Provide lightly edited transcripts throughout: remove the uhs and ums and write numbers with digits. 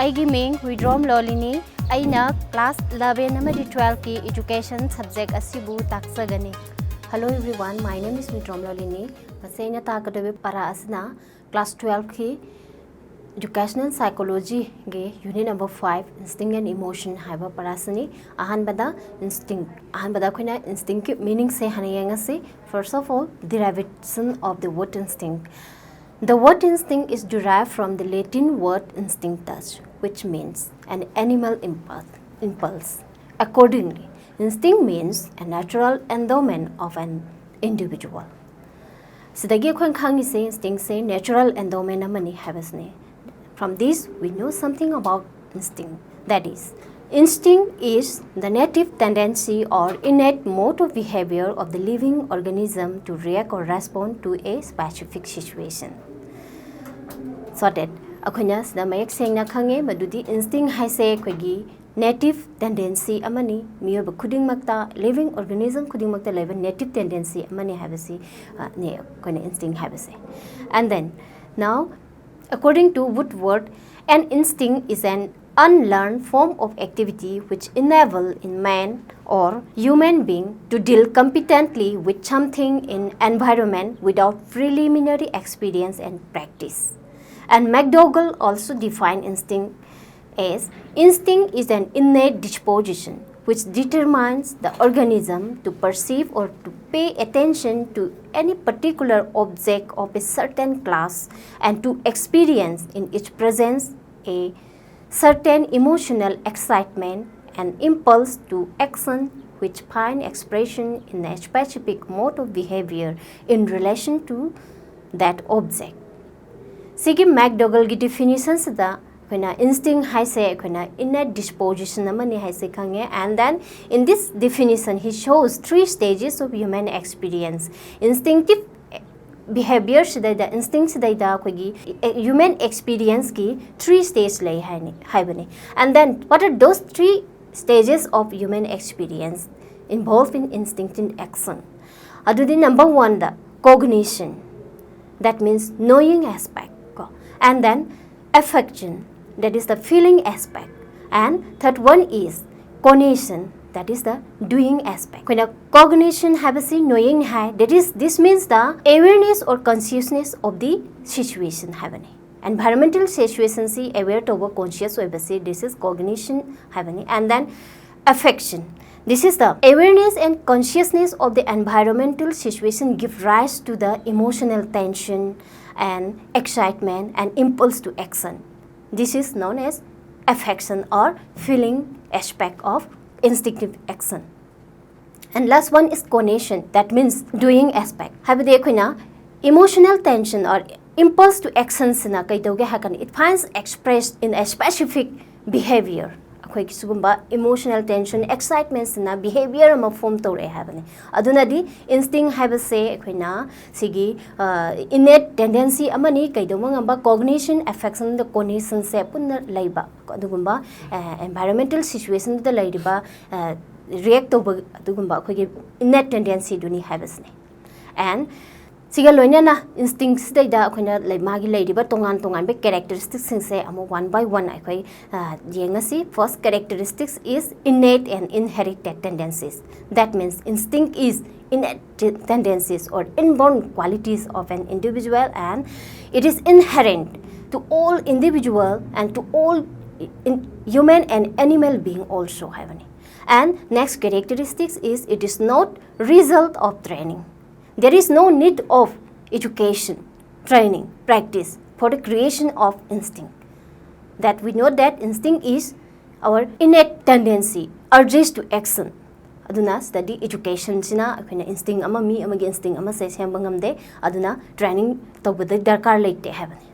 ꯑꯩꯒꯤ ꯃꯤꯡ ꯍꯨꯏꯗ꯭ꯔꯣꯝ ꯂꯣꯂꯤꯅꯤ ꯑꯩꯅ class 11 ꯑꯃꯗꯤ 12 ꯀꯤ education subject ꯑꯁꯤꯕꯨ ꯇꯥꯛꯆꯒꯅꯤ Hello everyone my name is Huidrom Lolini ꯃꯁꯤꯅ ꯇꯥꯛꯀꯗꯕ ꯄꯥꯔꯥ ꯑꯁꯤꯅ class 12 ꯀꯤ educational psychology gay unit number 5 instinct and emotion हाइबा परासनी अहानबदा अखोइना instinct की meaning से हने यंगसी first of all derivation of the word instinct The word instinct is derived from the Latin word instinctus, which means an animal impulse. Accordingly, instinct means a natural endowment of an individual. Sidagi khon khangi se instinct se natural endowment amani habasne. From this, we know something about instinct. That is, instinct is the native tendency or innate mode of behavior of the living organism to react or respond to a specific situation. So that akhona sida mayak sengna khange madudi instinct haise khogi native tendency amani miyoba khuding makta living organism khuding makta leba native tendency amani habasi ne khona instinct habase. And then now according to Woodward, an instinct is an unlearned form of activity which enable in man or human being to deal competently with something in environment without preliminary experience and practice. And McDougall also defined instinct as instinct is an innate disposition which determines the organism to perceive or to pay attention to any particular object of a certain class and to experience in its presence a certain emotional excitement and impulse to action which find expression in a specific mode of behavior in relation to that object. Sigi McDougall की definition से दा Koyna instinct है से Koyna innate disposition amani है से खंगे and then in this definition he shows 3 stages of human experience. Instinctive behavior से दा instinct से दा कोई human experience की 3 stage ले है बने and then what are those 3 stages of human experience involved in instinctive action? Adudi number 1 the cognition, that means knowing aspect. And then affection, that is the feeling aspect, and third one is cognition, that is the doing aspect. When a cognition habasi knowing hai, this means the awareness or consciousness of the situation habani. Environmental situation si aware to over conscious habasi, this is cognition habani. And then affection, this is the awareness and consciousness of the environmental situation give rise to the emotional tension and excitement and impulse to action. This is known as affection or feeling aspect of instinctive action. And last one is cognition, that means doing aspect. Habide koina emotional tension or impulse to action sina kaidoge hakan it finds expressed in a specific behavior. अखोई किसुगुम्बा emotional tension excitement sina behavior ama form tore habane aduna di instinct habase अखोइना सिगी innate tendency amani kaidoma ngamba cognition affection the cognition se punna laiba adugumba environmental situation da laiba react to adugumba अखोई innate tendency duni habasne and सिगा लोइना instinct सिदा अखोइना मागी लैदिबा तोंगान तोंगान बे characteristics सिंसे Amo one by one अखोइ येंगसी first characteristics is innate and inherited tendencies. That means instinct is innate tendencies or inborn qualities of an individual and it is inherent to all individual and to all human and animal being also having. And next characteristics is it is not result of training. There is no need of education, training, practice for the creation of instinct. That we know that instinct is our innate tendency, urges to action. Aduna study education sina akhina instinct ama mi amagi instinct ama se sembang ngamde aduna training tawbada darkar leite habani.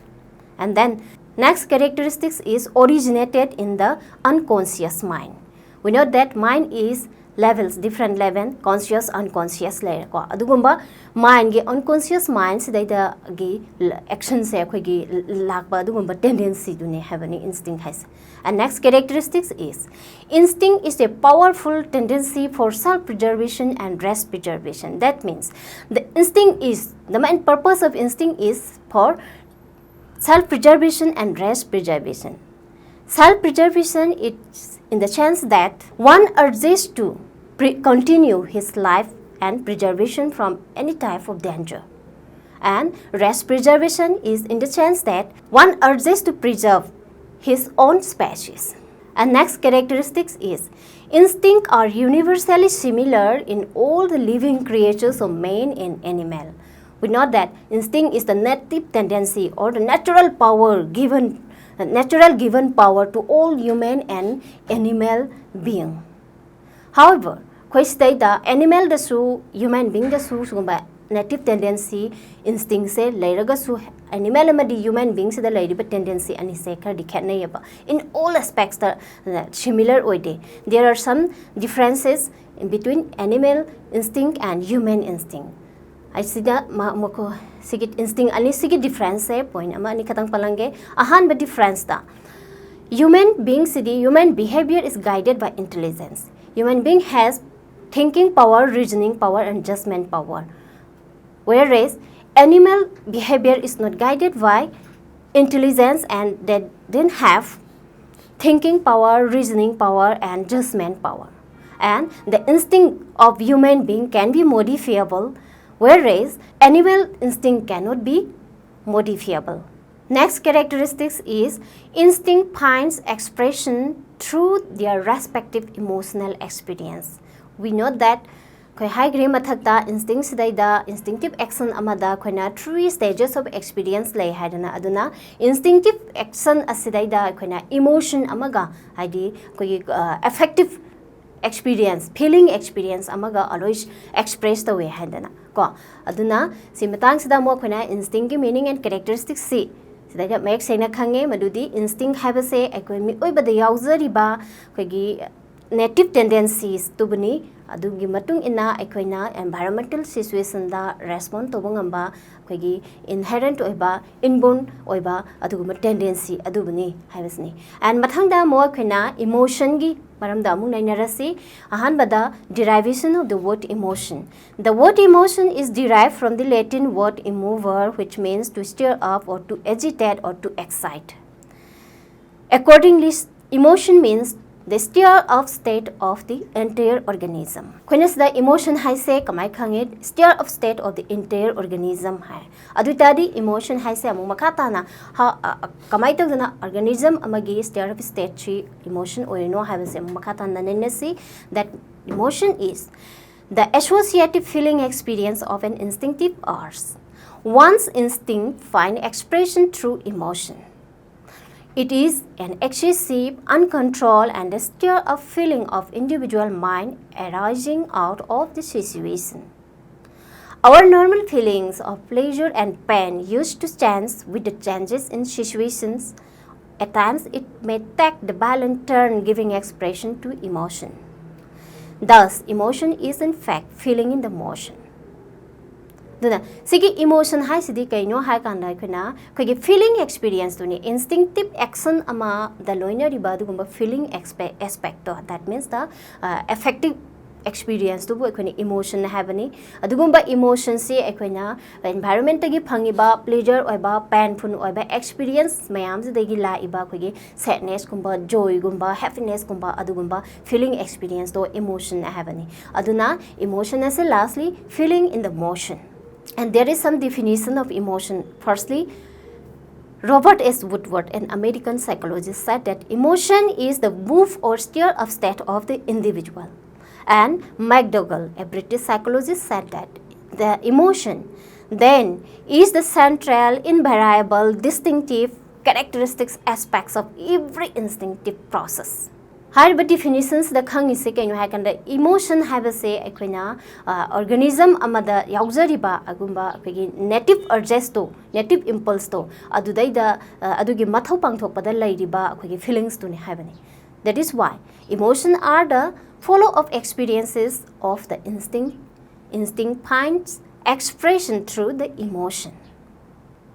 And then next characteristics is originated in the unconscious mind. We know that mind is levels, different level, conscious, unconscious layer ko adugumba mind ge unconscious mind sidaida ge action se akhoi ge lakba adugumba tendency dune havani instinct has. And next characteristics is instinct is a powerful tendency for self preservation and rest preservation. That means the instinct is the main purpose of instinct is for self preservation and rest preservation. Self-preservation is in the sense that one urges to continue his life and preservation from any type of danger. And rest preservation is in the sense that one urges to preserve his own species. And next characteristics is instinct are universally similar in all the living creatures of man and animal. We know that instinct is the native tendency or the natural given power to all human and animal being. However, kwai da animal da su human being da su sugumba native tendency instinct se lairaga su animal amadi human beings da lairiba tendency ani se kar dikhatnai aba in all aspects da similar oide. There are some differences in between animal instinct and human instinct. Aisida mako sigit instinct ani sigit difference se point ama ani khatang palange ahan ba difference da human behavior is guided by intelligence. Human being has thinking power, reasoning power and judgment power, whereas animal behavior is not guided by intelligence and they didn't have thinking power, reasoning power and judgment power. And the instinct of human being can be modifiable, whereas animal instinct cannot be modifiable. Next characteristics is instinct finds expression through their respective emotional experience. We know that koi high grade mathakta instinct sidaida instinctive action amada koina 3 stages of experience lay haidana aduna instinctive action asidaida koina emotion amaga haidi koi affective experience feeling experience amaga always express the way haidana ko aduna si matang sida mo koina instinct ki meaning and characteristics si sidaida mek sena khange madudi instinct habase ekoi mi oibada yauzariba koi gi native tendencies tubuni adugi matung ina ekoina environmental situation da respond to bangamba koigi inherent oiba inborn oiba aduguma tendency adubuni habasni and mathangda mo koina emotion gi maramda amung nainarasi ahan bada derivation of the word emotion. The word emotion is derived from the Latin word immover, which means to stir up or to agitate or to excite. Accordingly, emotion means the stir up state of the entire organism. Kwenas the emotion hai se kamai khangit stir up state of the entire organism hai. Adutadi emotion hai se amu makata na ha kamai to na organism amagi stir up state chi emotion oino hai se amu makata na nenesi that emotion is the associative feeling experience of an instinctive urge. One's instinct find expression through emotion. It is an excessive, uncontrolled and stir-up feeling of individual mind arising out of the situation. Our normal feelings of pleasure and pain used to change with the changes in situations. At times, it may take the violent turn giving expression to emotion. Thus, emotion is in fact feeling in the motion. Duna sigi emotion hai sidi kaino hai kanda khuna khoi feeling experience tuni instinctive action ama the loiner riba dugumba feeling aspect to that means the affective experience to khoi emotion habani adugumba emotion se khoi environment gi phangiba pleasure oiba painful oiba experience mayam jidagi la iba khoi sadness gumba joy gumba happiness gumba adugumba feeling experience to emotion habani aduna emotion as lastly feeling in the motion. And there is some definition of emotion. Firstly, Robert S. Woodward, an American psychologist, said that emotion is the move or stir-up state of the individual. And McDougall, a British psychologist, said that the emotion then is the central, invariable, distinctive characteristics aspects of every instinctive process. Higher definitions the khang is saying you can the emotion have a say equina organism amada yauzariba agumba native urges to native impulse to adudai the adugi mathau pangthok pada lairiba feelings to havani. That is why emotion are the follow of experiences of the instinct. Instinct finds expression through the emotion.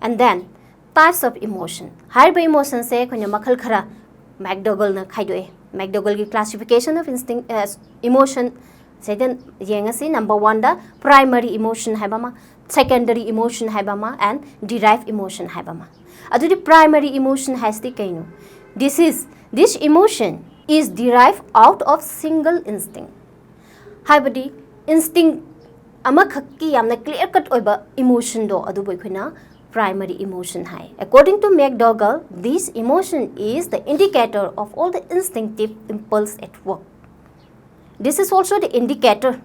And then types of emotion. Higher emotion say when you makal khara McDougall na khaidoe. McDougall ki classification of instinct emotion second yengasi number 1 the primary emotion haibama, secondary emotion haibama and derived emotion haibama. Adu the primary emotion has the kaino. This is this emotion is derived out of single instinct. Haibadi instinct amakhakki yamna clear cut oiba emotion do adu boikuna primary emotion hai. According to McDougall, this emotion is the indicator of all the instinctive impulse at work. This is also the indicator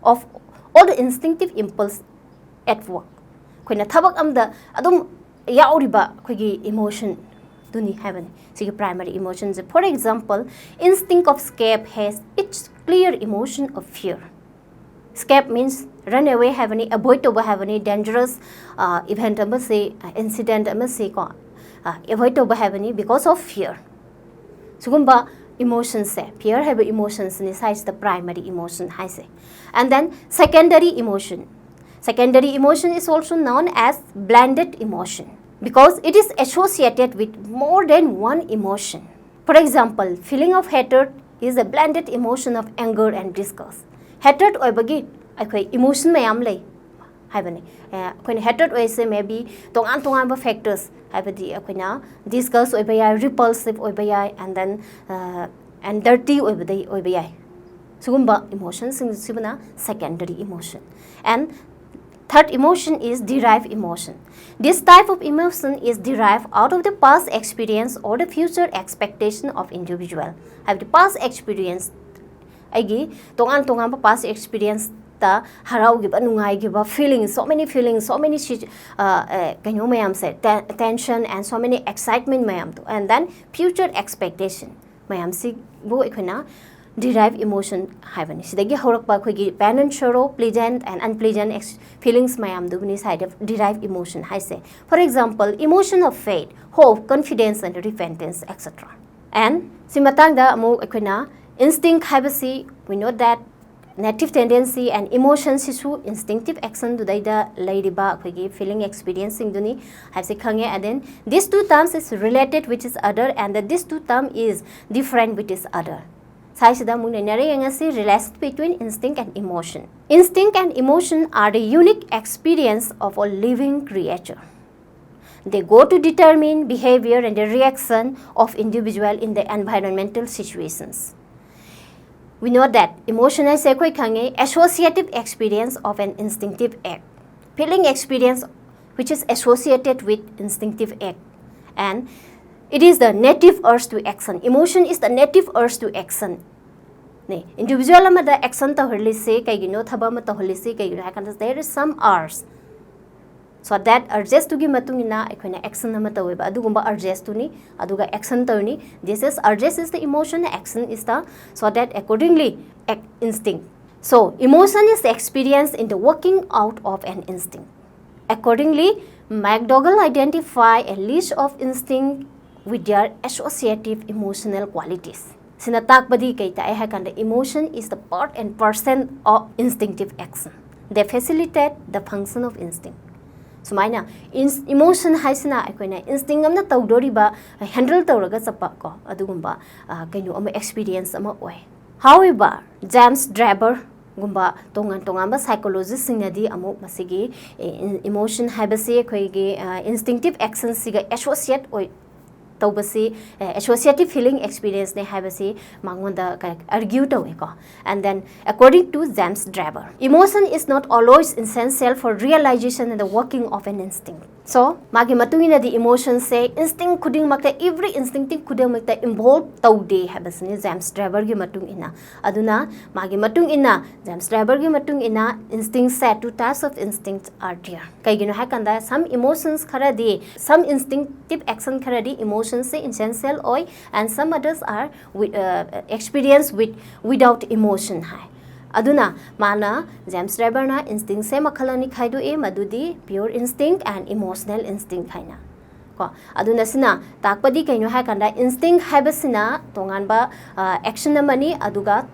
of all the instinctive impulse at work. Koina thabak amda adum yauriba koigi emotion duni haven. So primary emotions. For example, instinct of escape has its clear emotion of fear. Escape means run away, have any avoid to have any dangerous event incident avoid to have any because of fear. Sugumba emotions say fear have emotions in size the primary emotion I say. And then secondary emotion. Secondary emotion is also known as blended emotion because it is associated with more than one emotion. For example, feeling of hatred is a blended emotion of anger and disgust. Hatred oibagi akhoi emotion mayam lay haibani akhoi hatred oise maybe tongan ba factors haibadi akhoi disgust oibaya repulsive oibaya and then and dirty oibaya sugumba emotions sibana secondary emotion. And third emotion is derived emotion. This type of emotion is derived out of the past experience or the future expectation of individual. Have the past experience Agi tongan past experience ta harau giba nungai giba feelings, so many kanyo mayam say tension and so many excitement mayam to, and then future expectation mayam si bu ikuna derived emotion haven. Sidagi horak pa koigi pain and sorrow, pleasant and unpleasant feelings mayam do ni side of derived emotion I say. For example, emotion of faith, hope, confidence and repentance, etc. And simatang da mo ikuna instinct habasi, we know that native tendency and emotions isu instinctive action do daida ladiba koigi feeling experiencing duni have se khange. And then these two terms is related which is other and this two term is different which is other. Saisida muna nare yangasi relation between instinct and emotion. Instinct and emotion are the unique experience of a living creature. They go to determine behavior and the reaction of individual in the environmental situations. We know that emotion is a associative experience of an instinctive act. Feeling experience which is associated with instinctive act. And it is the native urge to action. Emotion is the native urge to action. Individual amada action to holise kaigino thaba mata holise kaigino hakan there is some urge. So that urges to give matungina ekona action nama taweba adugumba urges to ni aduga action tawni. This is urges is the emotion, action is the so that accordingly instinct. So emotion is the experience in the working out of an instinct. Accordingly, McDougall identify a list of instinct with their associative emotional qualities. Sinatak badi kaita ay hakanda emotion is the part and percent of instinctive action. They facilitate the function of instinct. So maina emotion haisina akoina instinct amna tawdoriba handle tawraga chapa ko adugumba kaino ama experience ama oi. However, James Draper gumba tongan ba psychologist singnadi amu masigi emotion habase koigi instinctive actions siga associate oi tawbasi associative feeling experience ne habasi mangonda argue tawe ko. And then according to James Draper, emotion is not always essential for realization and the working of an instinct. So magi matungina the emotion say instinct kuding makta every instinctive kuding makta involved tawde habasni James Draper gi matung ina aduna magi matung ina James Draper gi matung ina instinct set two types of instincts are there. Kaigino hakanda some emotions kharadi some instinctive action kharadi emotions say essential oi and some others are experienced without emotion hai. Aduna mana James Draper na instinct se makhalani khaidu e madudi pure instinct and emotional instinct haina ko aduna sina takpadi kaino ha kanda instinct habasina tonganba action amani aduga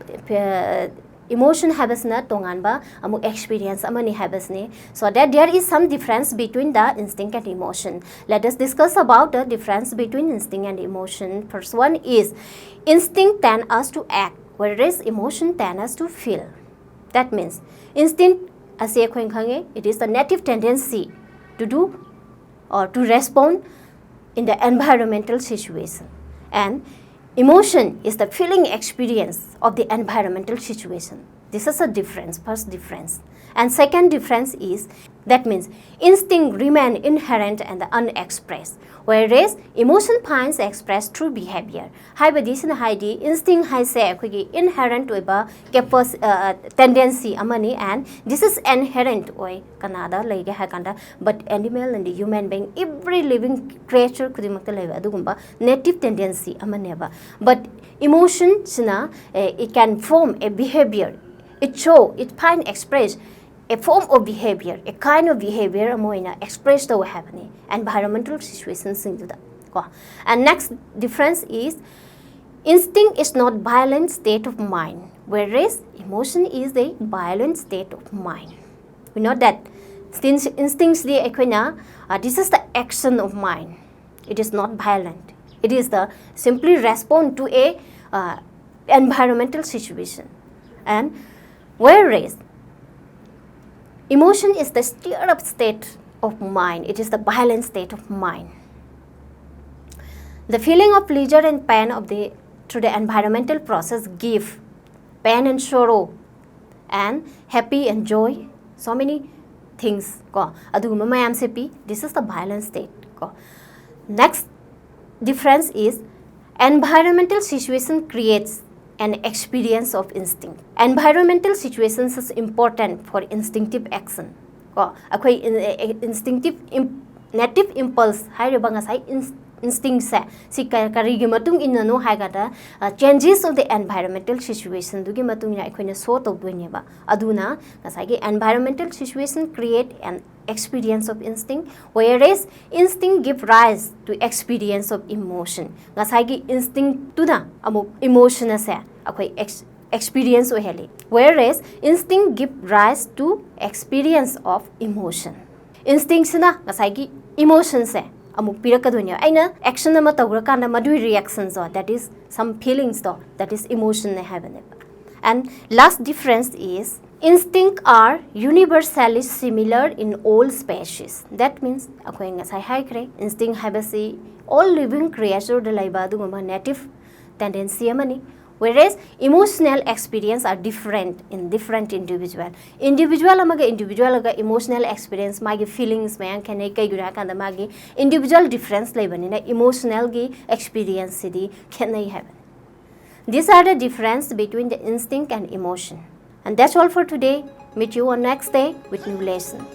emotion habasna tonganba amu experience amani habasne, so that there is some difference between the instinct and emotion. Let us discuss about the difference between instinct and emotion. First one is instinct tend us to act, whereas emotion tend us to feel. That means instinct as it is the native tendency to do or to respond in the environmental situation, and Emotion is the feeling experience of the environmental situation. This is a difference, first difference. And second difference is, that means instinct remain inherent and unexpressed, whereas emotion finds expressed through behavior. Haibadisina haidi instinct hai se akhoi inherent oiba tendency amani, and this is inherent oi kanada lege hakanda, but animal and the human being, every living creature kudimakta leba adugumba native tendency amaneba. But emotion sina it can form a behavior. It find express a form of behavior, a kind of behavior amoina expressed over happening environmental situations into that. And next difference is instinct is not violent state of mind, whereas emotion is a violent state of mind. We know that instincts this is the action of mind. It is not violent. It is the simply respond to a environmental situation. And whereas emotion is the stirred up state of mind. It is the violent state of mind. The feeling of pleasure and pain through the environmental process give pain and sorrow and happy and joy, so many things. This is the violent state. Next difference is environmental situation creates an experience of instinct. Environmental situations is important for instinctive action. Instinctive native impulse instinct si karigi matung inano haigata changes of the environmental situation dugi matung ina akoina so tawdoineba aduna ngasai environmental situation create an experience of instinct, whereas instinct give rise to experience of emotion. Ngasai instinct tuna amuk emotion ase akoi experience oheli, whereas instinct give rise to experience of emotion. Instinct sina ngasai emotion se amuk pirakadonya aina action ama tawra kana madui reactions that is some feelings that is emotion ne haveneba. And last difference is instinct are universally similar in all species. That means akoy ngasai haikre instinct habasi all living creature de laiba duguma native tendency amani, whereas emotional experience are different in different individual amaga individual aga emotional experience magi feelings mayan kane kai gura kanda magi individual difference laibani na emotional gi experience sidi kenai have. These are the difference between the instinct and emotion. And that's all for today. Meet you on next day with new lesson.